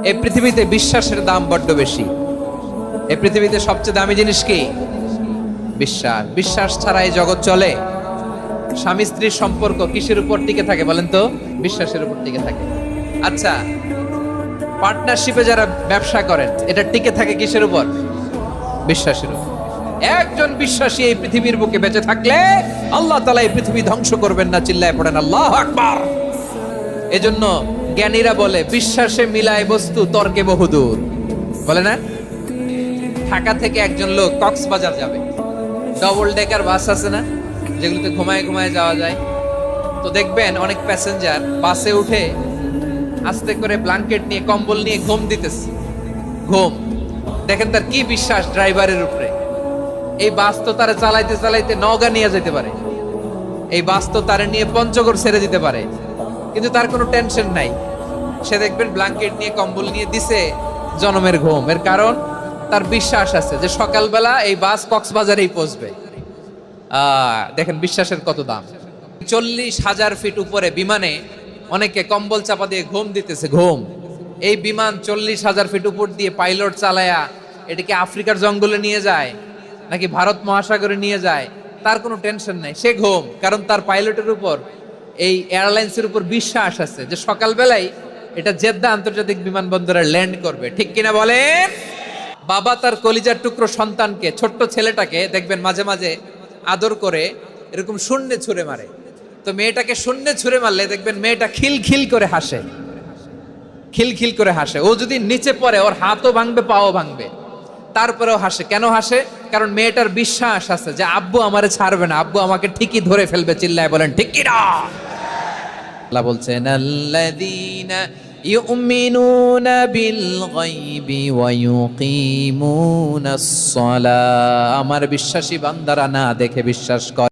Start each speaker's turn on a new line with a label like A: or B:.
A: এই পৃথিবীতে বিশ্বাসের দাম বড্ড বেশি। এই পৃথিবীতে সবচেয়ে দামি জিনিস কি? বিশ্বাস। বিশ্বাস ছাড়া এই জগৎ চলে? স্বামী স্ত্রীর সম্পর্ক কিসের উপর টিকে থাকে বলেন তো? বিশ্বাসের উপর টিকে থাকে। আচ্ছা, পার্টনারশিপে যারা ব্যবসা করেন এটা টিকে থাকে কিসের উপর? বিশ্বাসের উপর। একজন বিশ্বাসী এই পৃথিবীর বুকে বেঁচে থাকলে আল্লাহ তাআলা এই পৃথিবী ধ্বংস করবেন না। চিল্লায় পড়েন আল্লাহু আকবার। এজন্য জ্ঞানীরা বলে বিশ্বাসে মিলায় বস্তু তর্কে বহুদূর। বলে না? ঢাকা থেকে একজন লোক কক্সবাজার যাবে, ডবল ডেকার বাস আছে না যেগুলোতে ঘুমায় ঘুমায় যাওয়া যায়, তো দেখবেন অনেক প্যাসেঞ্জার বাসে উঠে আস্তে করে ব্ল্যাঙ্কেট নিয়ে কম্বল নিয়ে ঘুম দিতেছে। ঘুম দেখেন তার কি বিশ্বাস ড্রাইভারের উপরে। এই বাস তো তারা চালাইতে চালাইতে নওগাঁ নিয়ে যেতে পারে, এই বাস তো তারা নিয়ে পঞ্চগড় ছেড়ে দিতে পারে, কিন্তু তার কোনো টেনশন নাই। সে দেখবেন ব্ল্যাঙ্কেট নিয়ে কম্বল নিয়ে দিছে জনমের ঘুম। এর কারণ তার বিশ্বাস আছে যে সকালবেলা এই বাস কক্সবাজারেই পৌঁছবে। দেখেন বিশ্বাসের কত দাম। 40,000 ফিট উপরে বিমানে অনেকে কম্বল চাপা দিয়ে ঘুম দিতেছে। ঘুম। এই বিমান 40,000 ফিট উপর দিয়ে পাইলট চালায়া এটাকে আফ্রিকার জঙ্গলে নিয়ে যায় নাকি ভারত মহাসাগরে নিয়ে যায়, তার কোনো টেনশন নাই। সে ঘুম, কারণ তার পাইলটের উপর, এই এয়ারলাইন্সের উপর বিশ্বাস আছে যে সকালবেলায় এটা জেদ্দা আন্তর্জাতিক বিমানবন্দরে ল্যান্ড করবে। ঠিক কিনা বলেন? বাবা তার কলিজার টুকরো সন্তানকে, ছোট্ট ছেলেটাকে দেখবেন মাঝে মাঝে আদর করে এরকম শূন্যে ছুঁড়ে মারে। তো মেয়েটাকে শূন্যে ছুঁড়ে মারলে দেখবেন মেয়েটা খিলখিল করে হাসে, খিলখিল করে হাসে। ও যদি নিচে পড়ে ওর হাতও ভাঙবে, পাও ভাঙবে, তারপরেও হাসে। কেন হাসে? কারণ মেয়েটার বিশ্বাস আছে যে আব্বু আমারে ছাড়বে না, আব্বু আমাকে ঠিকই ধরে ফেলবে। চিল্লায় বলেন ঠিক কি না? আল্লাহ বলছেন আল্লাযীনা ইউমিনুনা বিল গায়বি ওয়া ইউকিমুনাস সালাহ। আমার বিশ্বাসী বান্দারা না দেখে বিশ্বাস করে।